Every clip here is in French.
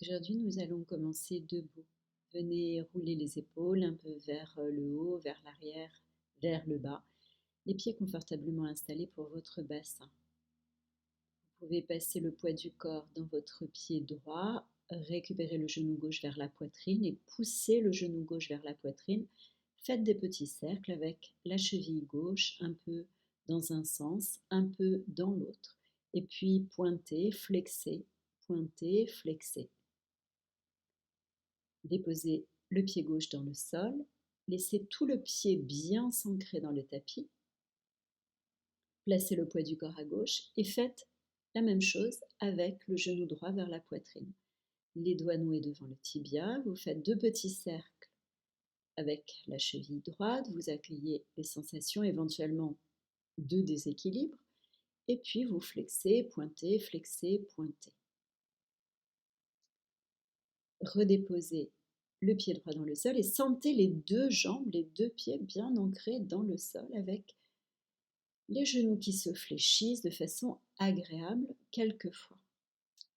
Aujourd'hui, nous allons commencer debout. Venez rouler les épaules un peu vers le haut, vers l'arrière, vers le bas. Les pieds confortablement installés pour votre bassin. Vous pouvez passer le poids du corps dans votre pied droit, récupérer le genou gauche vers la poitrine et pousser le genou gauche vers la poitrine. Faites des petits cercles avec la cheville gauche un peu dans un sens, un peu dans l'autre. Et puis pointez, flexez, pointez, flexez. Déposez le pied gauche dans le sol, laissez tout le pied bien s'ancrer dans le tapis, placez le poids du corps à gauche et faites la même chose avec le genou droit vers la poitrine. Les doigts noués devant le tibia, vous faites deux petits cercles avec la cheville droite, vous accueillez les sensations éventuellement de déséquilibre et puis vous flexez, pointez, flexez, pointez. Redéposez le pied droit dans le sol et sentez les deux jambes, les deux pieds bien ancrés dans le sol avec les genoux qui se fléchissent de façon agréable quelquefois.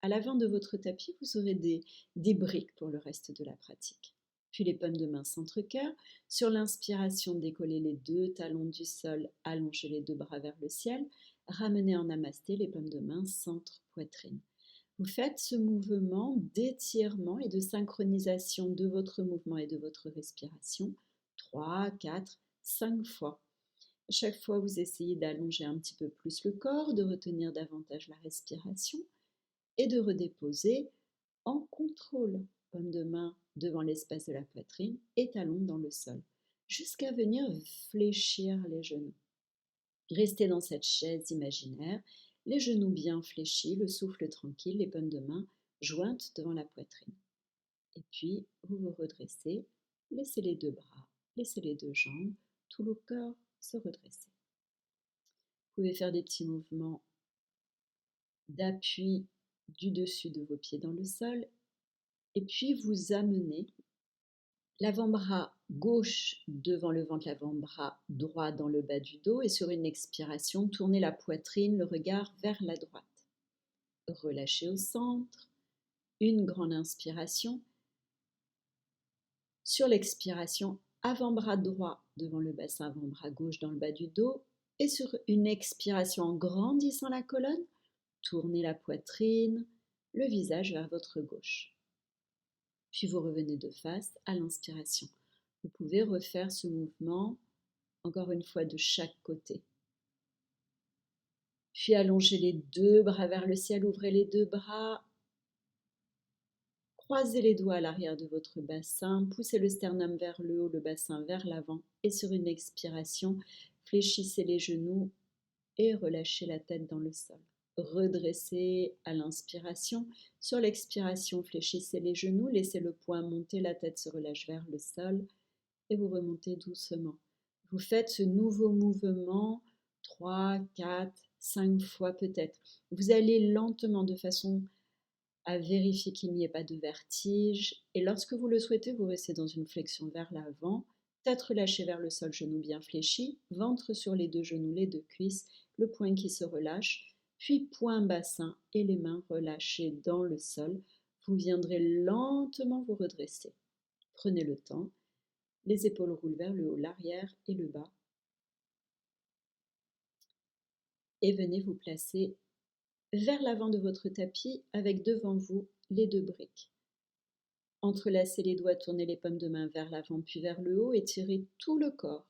À l'avant de votre tapis, vous aurez des briques pour le reste de la pratique. Puis les paumes de main centre-cœur. Sur l'inspiration, décollez les deux talons du sol, allongez les deux bras vers le ciel, ramenez en namasté les paumes de main centre-poitrine. Vous faites ce mouvement d'étirement et de synchronisation de votre mouvement et de votre respiration 3, 4, 5 fois. À chaque fois, vous essayez d'allonger un petit peu plus le corps, de retenir davantage la respiration et de redéposer en contrôle. Paume de main devant l'espace de la poitrine et talons dans le sol, jusqu'à venir fléchir les genoux. Restez dans cette chaise imaginaire, les genoux bien fléchis, le souffle tranquille, les paumes de main jointes devant la poitrine. Et puis, vous vous redressez, laissez les deux bras, laissez les deux jambes, tout le corps se redresser. Vous pouvez faire des petits mouvements d'appui du dessus de vos pieds dans le sol et puis vous amenez l'avant-bras gauche devant le ventre, l'avant-bras droit dans le bas du dos et sur une expiration, tournez la poitrine, le regard vers la droite. Relâchez au centre, une grande inspiration. Sur l'expiration, avant-bras droit devant le bassin, avant-bras gauche dans le bas du dos et sur une expiration en grandissant la colonne, tournez la poitrine, le visage vers votre gauche. Puis vous revenez de face à l'inspiration. Vous pouvez refaire ce mouvement encore une fois de chaque côté. Puis allongez les deux bras vers le ciel, ouvrez les deux bras, croisez les doigts à l'arrière de votre bassin, poussez le sternum vers le haut, le bassin vers l'avant et sur une expiration, fléchissez les genoux et relâchez la tête dans le sol. Redressez à l'inspiration. Sur l'expiration, fléchissez les genoux, laissez le poing monter, la tête se relâche vers le sol et vous remontez doucement. Vous faites ce nouveau mouvement 3, 4, 5 fois peut-être. Vous allez lentement de façon à vérifier qu'il n'y ait pas de vertige et lorsque vous le souhaitez, vous restez dans une flexion vers l'avant, tête relâchée vers le sol, genoux bien fléchis, ventre sur les deux genoux, les deux cuisses, le poing qui se relâche, puis poing bassin et les mains relâchées dans le sol. Vous viendrez lentement vous redresser. Prenez le temps. Les épaules roulent vers le haut, l'arrière et le bas. Et venez vous placer vers l'avant de votre tapis avec devant vous les deux briques. Entrelacez les doigts, tournez les paumes de main vers l'avant puis vers le haut, étirez tout le corps.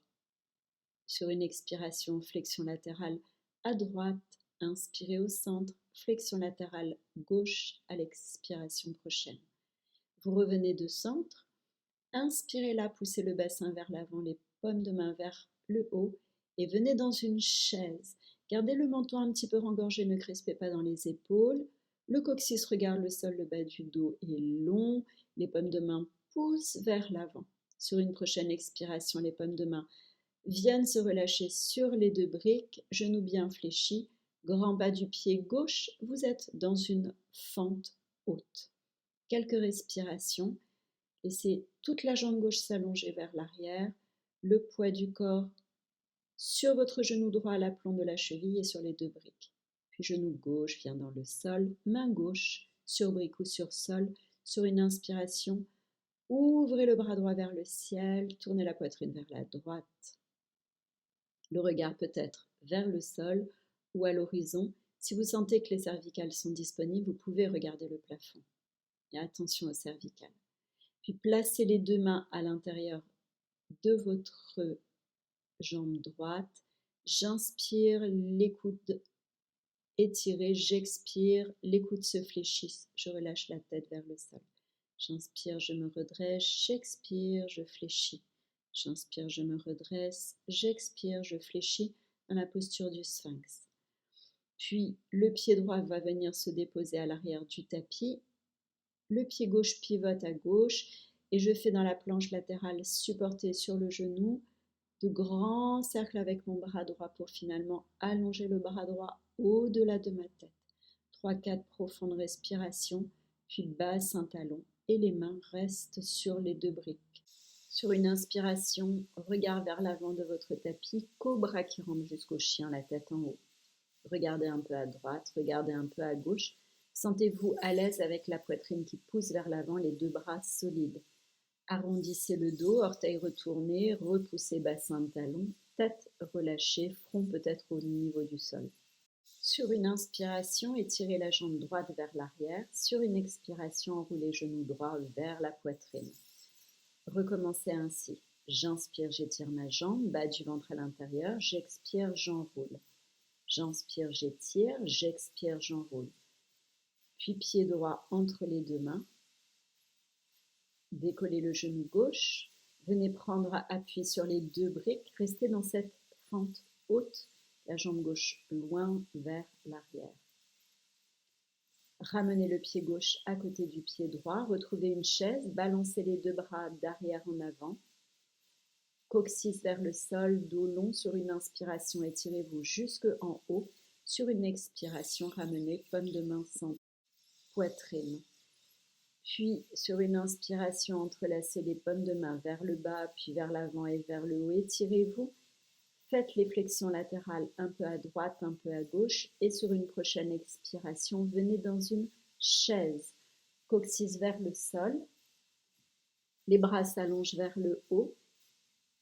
Sur une expiration, flexion latérale à droite, inspirez au centre, flexion latérale gauche à l'expiration prochaine. Vous revenez de centre, inspirez là, poussez le bassin vers l'avant, les paumes de main vers le haut et venez dans une chaise. Gardez le menton un petit peu rengorgé, ne crispez pas dans les épaules. Le coccyx regarde le sol, le bas du dos est long, les paumes de main poussent vers l'avant. Sur une prochaine expiration, les paumes de main viennent se relâcher sur les deux briques, genoux bien fléchis, grand bas du pied gauche, vous êtes dans une fente haute. Quelques respirations. Laissez toute la jambe gauche s'allonger vers l'arrière, le poids du corps sur votre genou droit à l'aplomb de la cheville et sur les deux briques. Puis genou gauche vient dans le sol, main gauche sur brique ou sur sol, Sur une inspiration, ouvrez le bras droit vers le ciel, tournez la poitrine vers la droite. Le regard peut-être vers le sol ou à l'horizon. Si vous sentez que les cervicales sont disponibles, vous pouvez regarder le plafond. Et attention aux cervicales. Puis placez les deux mains à l'intérieur de votre jambe droite. J'inspire, les coudes étirés, j'expire, les coudes se fléchissent, je relâche la tête vers le sol. J'inspire, je me redresse, j'expire, je fléchis. J'inspire, je me redresse, j'expire, je fléchis dans la posture du sphinx. Puis le pied droit va venir se déposer à l'arrière du tapis. Le pied gauche pivote à gauche et je fais dans la planche latérale supportée sur le genou de grands cercles avec mon bras droit pour finalement allonger le bras droit au-delà de ma tête. 3-4 profondes respirations, puis bassin talon et les mains restent sur les deux briques. Sur une inspiration, regard vers l'avant de votre tapis, cobra qui rentre jusqu'au chien, la tête en haut. Regardez un peu à droite, regardez un peu à gauche. Sentez-vous à l'aise avec la poitrine qui pousse vers l'avant, les deux bras solides. Arrondissez le dos, orteils retournés, repoussez bassin de talon, tête relâchée, front peut-être au niveau du sol. Sur une inspiration, étirez la jambe droite vers l'arrière. Sur une expiration, enroulez genou droit vers la poitrine. Recommencez ainsi. J'inspire, j'étire ma jambe, bas du ventre à l'intérieur. J'expire, j'enroule. J'inspire, j'étire, j'expire, j'enroule. Puis pied droit entre les deux mains. Décollez le genou gauche. Venez prendre appui sur les deux briques. Restez dans cette fente haute, la jambe gauche loin vers l'arrière. Ramenez le pied gauche à côté du pied droit. Retrouvez une chaise. Balancez les deux bras d'arrière en avant. Coccyx vers le sol, dos long. Sur une inspiration, étirez-vous jusque en haut. Sur une expiration, ramenez paume de main centrée, poitrine. Puis, sur une inspiration, entrelacez les paumes de main vers le bas, puis vers l'avant et vers le haut. Étirez-vous. Faites les flexions latérales un peu à droite, un peu à gauche. Et sur une prochaine expiration, venez dans une chaise. Coccyx vers le sol. Les bras s'allongent vers le haut.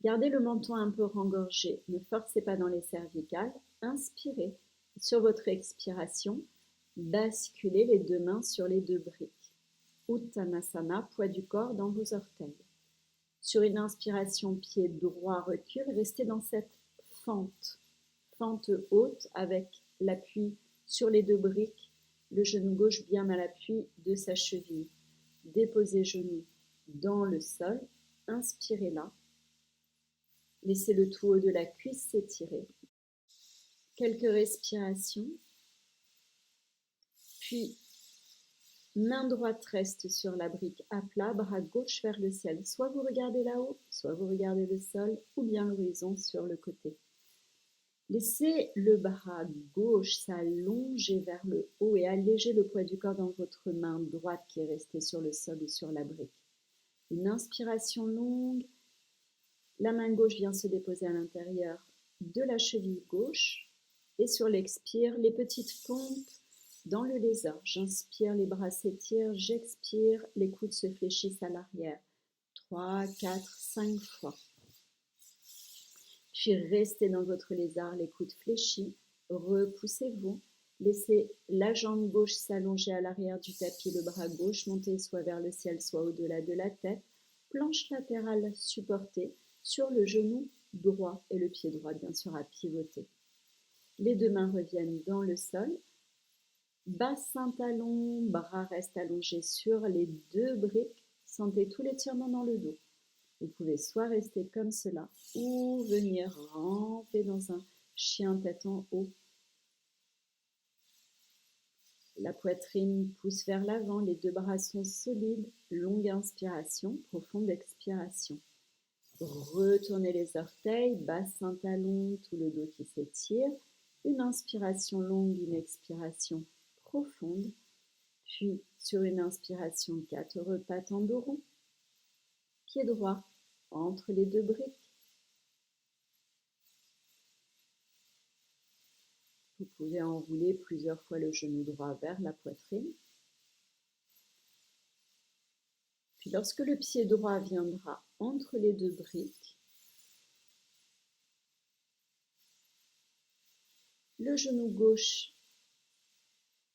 Gardez le menton un peu rengorgé. Ne forcez pas dans les cervicales. Inspirez. Sur votre expiration, basculez les deux mains sur les deux briques. Uttanasana, poids du corps dans vos orteils. Sur une inspiration, pied droit recule, restez dans cette fente haute avec l'appui sur les deux briques, le genou gauche bien à l'appui de sa cheville. Déposez genou dans le sol, inspirez là. Laissez le tout haut de la cuisse s'étirer. Quelques respirations. Puis, main droite reste sur la brique à plat, bras gauche vers le ciel. Soit vous regardez là-haut, soit vous regardez le sol, ou bien l'horizon sur le côté. Laissez le bras gauche s'allonger vers le haut et allégez le poids du corps dans votre main droite qui est restée sur le sol ou sur la brique. Une inspiration longue. La main gauche vient se déposer à l'intérieur de la cheville gauche. Et sur l'expire, les petites pompes dans le lézard. J'inspire, les bras s'étirent. J'expire, les coudes se fléchissent à l'arrière. 3, 4, 5 fois. Puis restez dans votre lézard, les coudes fléchis. Repoussez-vous. Laissez la jambe gauche s'allonger à l'arrière du tapis, le bras gauche monter soit vers le ciel, soit au-delà de la tête. Planche latérale supportée sur le genou droit et le pied droit, bien sûr, à pivoter. Les deux mains reviennent dans le sol. Bassin talon, bras restent allongés sur les deux briques. Sentez tout l'étirement dans le dos. Vous pouvez soit rester comme cela ou venir ramper dans un chien tête en haut. La poitrine pousse vers l'avant, les deux bras sont solides. Longue inspiration, profonde expiration. Retournez les orteils, bassin talon, tout le dos qui s'étire. Une inspiration longue, une expiration profonde. Puis, sur une inspiration, 4 pattes en dos rond. Pied droit entre les deux briques. Vous pouvez enrouler plusieurs fois le genou droit vers la poitrine. Puis lorsque le pied droit viendra entre les deux briques, le genou gauche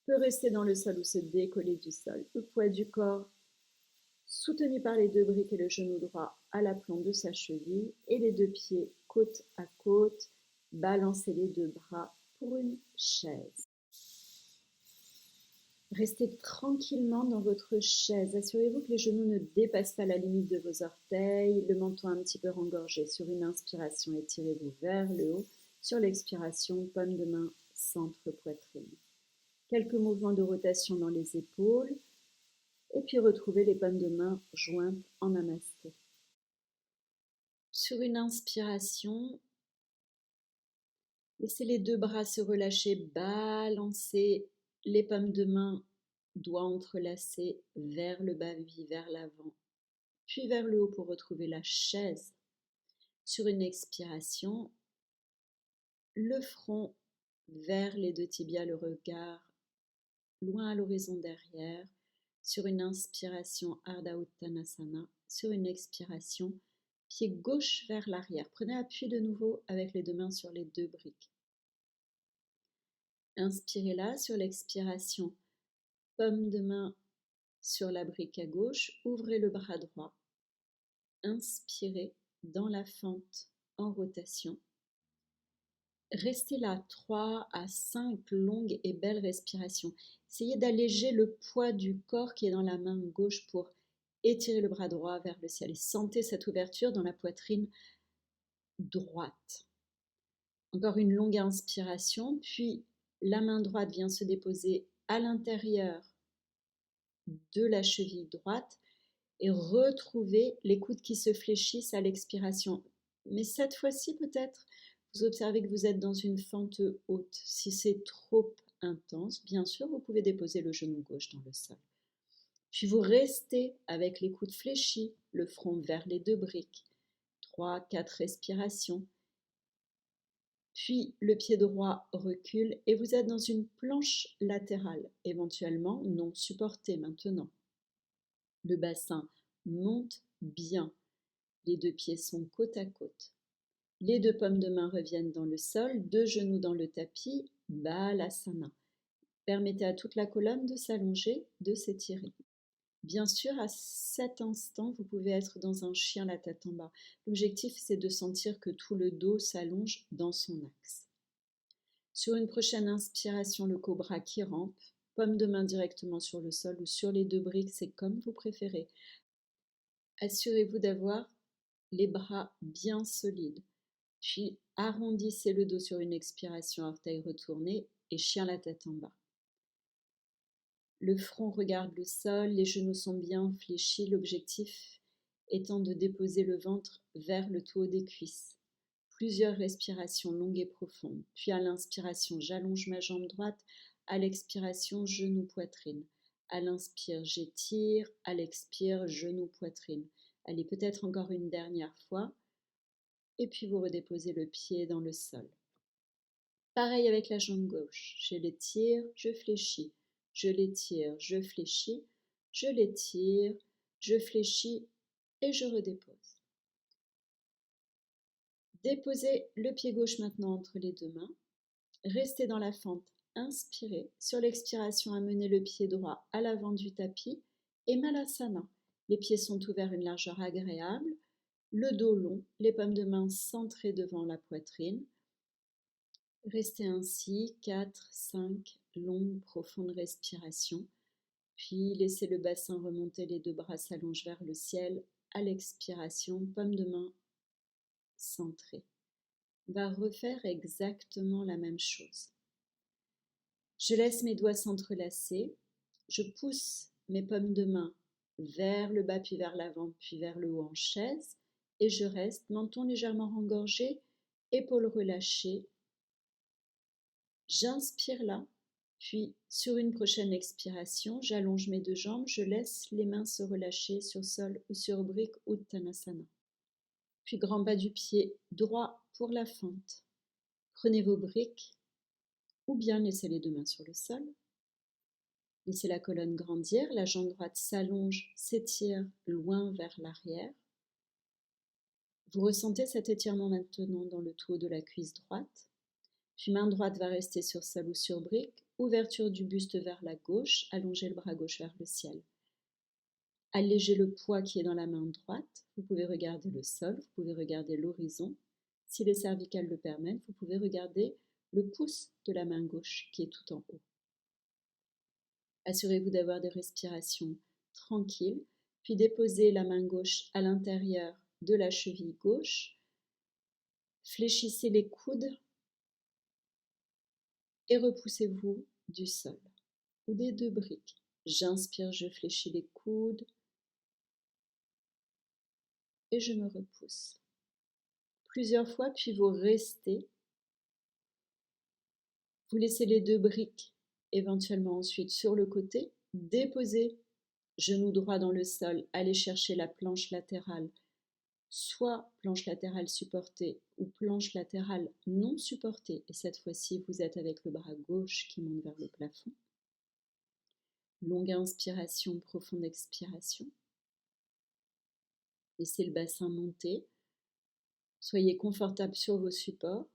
peut rester dans le sol ou se décoller du sol. Le poids du corps soutenu par les deux briques et le genou droit à la plante de sa cheville et les deux pieds côte à côte. Balancez les deux bras pour une chaise. Restez tranquillement dans votre chaise. Assurez-vous que les genoux ne dépassent pas la limite de vos orteils, le menton un petit peu rengorgé. Sur une inspiration, étirez-vous vers le haut. Sur l'expiration, paume de main, centre poitrine. Quelques mouvements de rotation dans les épaules. Et puis retrouvez les paumes de main jointes en namasté. Sur une inspiration, laissez les deux bras se relâcher, balancez les paumes de main, doigts entrelacés vers le bas, vers l'avant, puis vers le haut pour retrouver la chaise. Sur une expiration, le front vers les deux tibias, le regard loin à l'horizon derrière. Sur une inspiration, Ardha Uttanasana. Sur une expiration, pied gauche vers l'arrière. Prenez appui de nouveau avec les deux mains sur les deux briques. Inspirez là, sur l'expiration, paume de main sur la brique à gauche, ouvrez le bras droit. Inspirez dans la fente en rotation. Restez là 3 à 5 longues et belles respirations. Essayez d'alléger le poids du corps qui est dans la main gauche pour étirer le bras droit vers le ciel et sentez cette ouverture dans la poitrine droite. Encore une longue inspiration, puis la main droite vient se déposer à l'intérieur de la cheville droite et retrouvez les coudes qui se fléchissent à l'expiration. Mais cette fois-ci, peut-être, vous observez que vous êtes dans une fente haute. Si c'est trop intense, bien sûr, vous pouvez déposer le genou gauche dans le sol. Puis vous restez avec les coudes fléchis, le front vers les deux briques. 3, 4 respirations. Puis le pied droit recule et vous êtes dans une planche latérale, éventuellement non supportée maintenant. Le bassin monte bien. Les deux pieds sont côte à côte. Les deux paumes de main reviennent dans le sol, deux genoux dans le tapis, Balasana. Permettez à toute la colonne de s'allonger, de s'étirer. Bien sûr, à cet instant, vous pouvez être dans un chien la tête en bas. L'objectif, c'est de sentir que tout le dos s'allonge dans son axe. Sur une prochaine inspiration, le cobra qui rampe, paume de main directement sur le sol ou sur les deux briques, c'est comme vous préférez. Assurez-vous d'avoir les bras bien solides. Puis arrondissez le dos sur une expiration, orteil retourné et chien la tête en bas. Le front regarde le sol, les genoux sont bien fléchis, l'objectif étant de déposer le ventre vers le tout haut des cuisses. Plusieurs respirations longues et profondes. Puis à l'inspiration, j'allonge ma jambe droite. À l'expiration, genou, poitrine. À l'inspire, j'étire. À l'expire, genou, poitrine. Allez, peut-être encore une dernière fois. Et puis vous redéposez le pied dans le sol. Pareil avec la jambe gauche. Je l'étire, je fléchis. Je l'étire, je fléchis. Je l'étire, je fléchis et je redépose. Déposez le pied gauche maintenant entre les deux mains. Restez dans la fente, inspirez. Sur l'expiration, amenez le pied droit à l'avant du tapis et Malasana. Les pieds sont ouverts une largeur agréable, le dos long, les paumes de main centrées devant la poitrine. Restez ainsi, 4, 5 longues, profondes respirations. Puis laissez le bassin remonter, les deux bras s'allongent vers le ciel. À l'expiration, paumes de main centrées. On va refaire exactement la même chose. Je laisse mes doigts s'entrelacer. Je pousse mes paumes de main vers le bas, puis vers l'avant, puis vers le haut en chaise. Et je reste, menton légèrement rengorgé, épaules relâchées. J'inspire là, puis sur une prochaine expiration, j'allonge mes deux jambes, je laisse les mains se relâcher sur sol ou sur brique Uttanasana. Puis grand bas du pied droit pour la fente. Prenez vos briques ou bien laissez les deux mains sur le sol. Laissez la colonne grandir, la jambe droite s'allonge, s'étire loin vers l'arrière. Vous ressentez cet étirement maintenant dans le tout haut de la cuisse droite. Puis main droite va rester sur sol ou sur brique, ouverture du buste vers la gauche, allongez le bras gauche vers le ciel. Allégez le poids qui est dans la main droite, vous pouvez regarder le sol, vous pouvez regarder l'horizon. Si les cervicales le permettent, vous pouvez regarder le pouce de la main gauche qui est tout en haut. Assurez-vous d'avoir des respirations tranquilles, puis déposez la main gauche à l'intérieur de la cheville gauche. Fléchissez les coudes et repoussez-vous du sol ou des deux briques. J'inspire, je fléchis les coudes et je me repousse. Plusieurs fois, puis vous restez. Vous laissez les deux briques éventuellement ensuite sur le côté. Déposez genou droit dans le sol, allez chercher la planche latérale, soit planche latérale supportée ou planche latérale non supportée. Et cette fois-ci, vous êtes avec le bras gauche qui monte vers le plafond. Longue inspiration, profonde expiration. Laissez le bassin monter. Soyez confortable sur vos supports.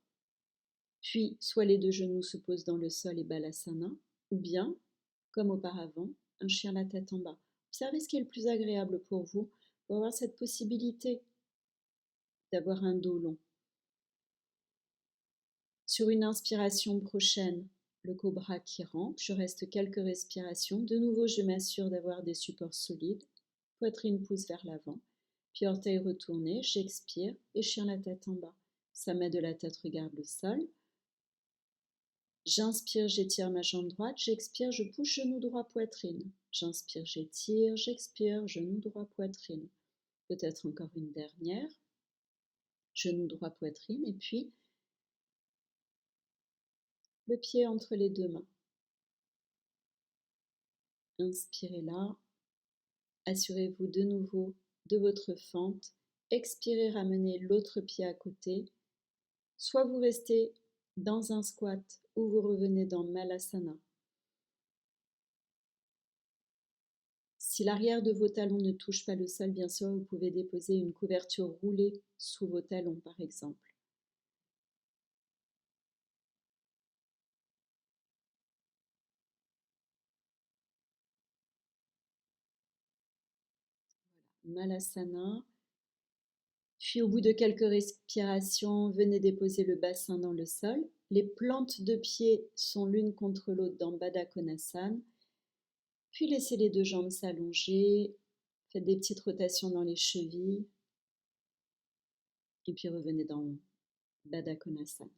Puis, soit les deux genoux se posent dans le sol et balasana, ou bien, comme auparavant, un chien la tête en bas. Observez ce qui est le plus agréable pour vous, pour avoir cette possibilité d'avoir un dos long. Sur une inspiration prochaine, le cobra qui rampe, je reste quelques respirations. De nouveau, je m'assure d'avoir des supports solides. Poitrine pousse vers l'avant, puis orteils retournés, j'expire et chien la tête en bas. Sommet de la tête regarde le sol. J'inspire, j'étire ma jambe droite, j'expire, je pousse genou droit, poitrine. J'inspire, j'étire, j'expire, genou droit, poitrine. Peut-être encore une dernière. Genou droit, poitrine, et puis le pied entre les deux mains. Inspirez là. Assurez-vous de nouveau de votre fente. Expirez, ramenez l'autre pied à côté. Soit vous restez dans un squat ou vous revenez dans Malasana. Si l'arrière de vos talons ne touche pas le sol, bien sûr, vous pouvez déposer une couverture roulée sous vos talons, par exemple. Malasana. Puis au bout de quelques respirations, venez déposer le bassin dans le sol. Les plantes de pied sont l'une contre l'autre dans Baddha Konasana. Puis laissez les deux jambes s'allonger. Faites des petites rotations dans les chevilles. Et puis revenez dans Baddha Konasana.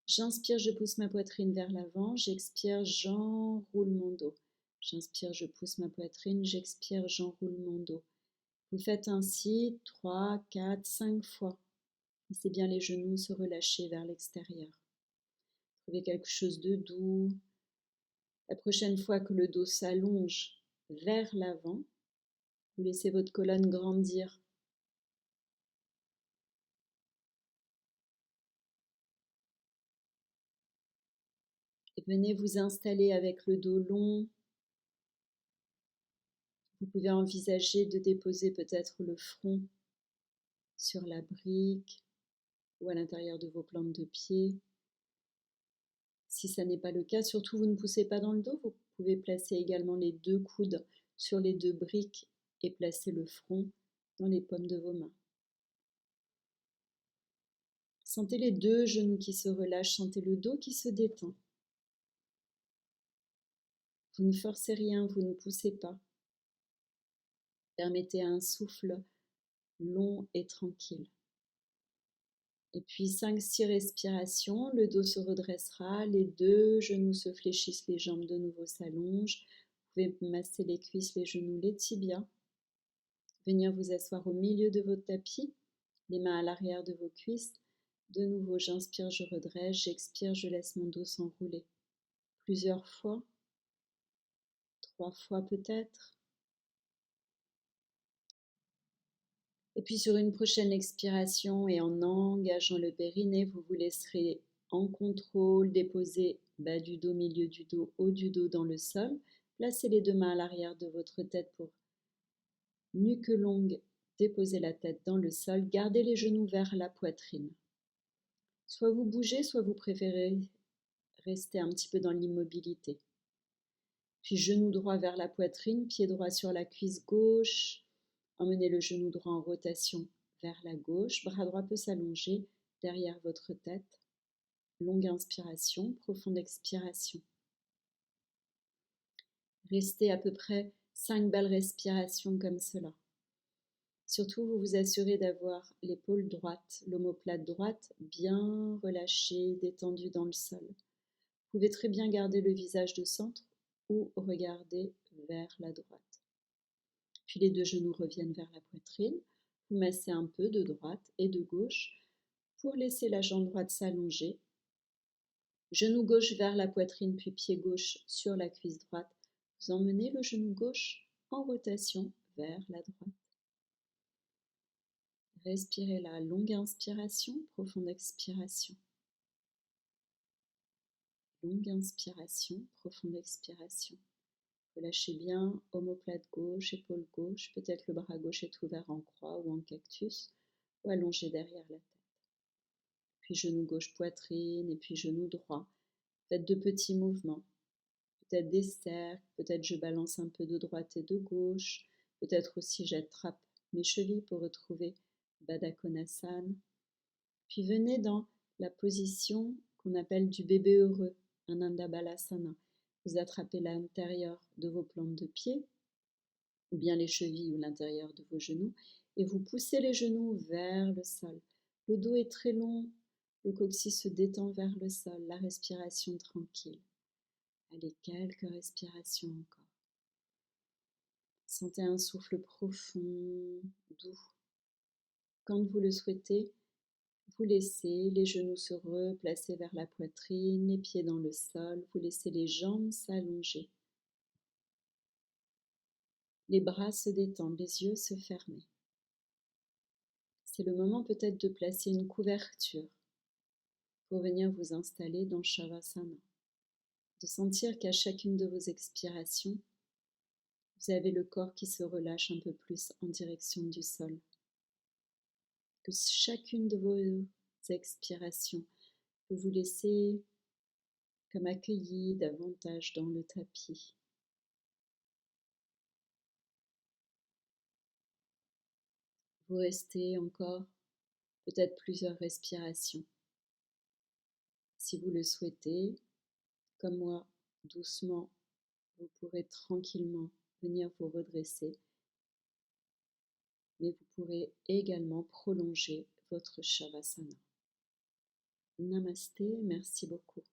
J'inspire, je pousse ma poitrine vers l'avant. J'expire, j'enroule mon dos. J'inspire, je pousse ma poitrine. J'expire, j'enroule mon dos. Vous faites ainsi 3, 4, 5 fois. Laissez bien les genoux se relâcher vers l'extérieur. Trouvez quelque chose de doux. La prochaine fois que le dos s'allonge vers l'avant, vous laissez votre colonne grandir. Et venez vous installer avec le dos long. Vous pouvez envisager de déposer peut-être le front sur la brique ou à l'intérieur de vos plantes de pied. Si ça n'est pas le cas, surtout vous ne poussez pas dans le dos, vous pouvez placer également les deux coudes sur les deux briques et placer le front dans les paumes de vos mains. Sentez les deux genoux qui se relâchent, sentez le dos qui se détend. Vous ne forcez rien, vous ne poussez pas. Permettez un souffle long et tranquille. Et puis 5-6 respirations, le dos se redressera, les deux genoux se fléchissent, les jambes de nouveau s'allongent. Vous pouvez masser les cuisses, les genoux, les tibias. Venir vous asseoir au milieu de votre tapis, les mains à l'arrière de vos cuisses. De nouveau, j'inspire, je redresse, j'expire, je laisse mon dos s'enrouler. Plusieurs fois, 3 fois peut-être. Et puis sur une prochaine expiration et en engageant le périnée, vous vous laisserez en contrôle déposer bas du dos, milieu du dos, haut du dos dans le sol. Placez les deux mains à l'arrière de votre tête pour nuque longue, déposez la tête dans le sol. Gardez les genoux vers la poitrine. Soit vous bougez, soit vous préférez rester un petit peu dans l'immobilité. Puis genou droit vers la poitrine, pied droit sur la cuisse gauche. Emmenez le genou droit en rotation vers la gauche. Bras droit peut s'allonger derrière votre tête. Longue inspiration, profonde expiration. Restez à peu près 5 belles respirations comme cela. Surtout, vous vous assurez d'avoir l'épaule droite, l'omoplate droite bien relâchée, détendue dans le sol. Vous pouvez très bien garder le visage de centre ou regarder vers la droite. Puis les deux genoux reviennent vers la poitrine. Vous massez un peu de droite et de gauche pour laisser la jambe droite s'allonger. Genou gauche vers la poitrine, puis pied gauche sur la cuisse droite. Vous emmenez le genou gauche en rotation vers la droite. Respirez la longue inspiration, profonde expiration. Longue inspiration, profonde expiration. Relâchez bien, omoplate gauche, épaule gauche. Peut-être le bras gauche est ouvert en croix ou en cactus ou allongé derrière la tête. Puis genou gauche, poitrine et puis genou droit. Faites de petits mouvements. Peut-être des cercles, peut-être je balance un peu de droite et de gauche. Peut-être aussi j'attrape mes chevilles pour retrouver Baddha Konasana. Puis venez dans la position qu'on appelle du bébé heureux, Ananda Balasana. Vous attrapez l'intérieur de vos plantes de pied, ou bien les chevilles ou l'intérieur de vos genoux, et vous poussez les genoux vers le sol. Le dos est très long, le coccyx se détend vers le sol, la respiration tranquille. Allez, quelques respirations encore. Sentez un souffle profond, doux. Quand vous le souhaitez, vous laissez les genoux se replacer vers la poitrine, les pieds dans le sol, vous laissez les jambes s'allonger. Les bras se détendent, les yeux se ferment. C'est le moment peut-être de placer une couverture pour venir vous installer dans Shavasana. De sentir qu'à chacune de vos expirations, vous avez le corps qui se relâche un peu plus en direction du sol. Que chacune de vos expirations peut vous laisser comme accueilli davantage dans le tapis. Vous restez encore peut-être plusieurs respirations. Si vous le souhaitez, comme moi, doucement, vous pourrez tranquillement venir vous redresser, mais vous pourrez également prolonger votre Shavasana. Namasté, merci beaucoup.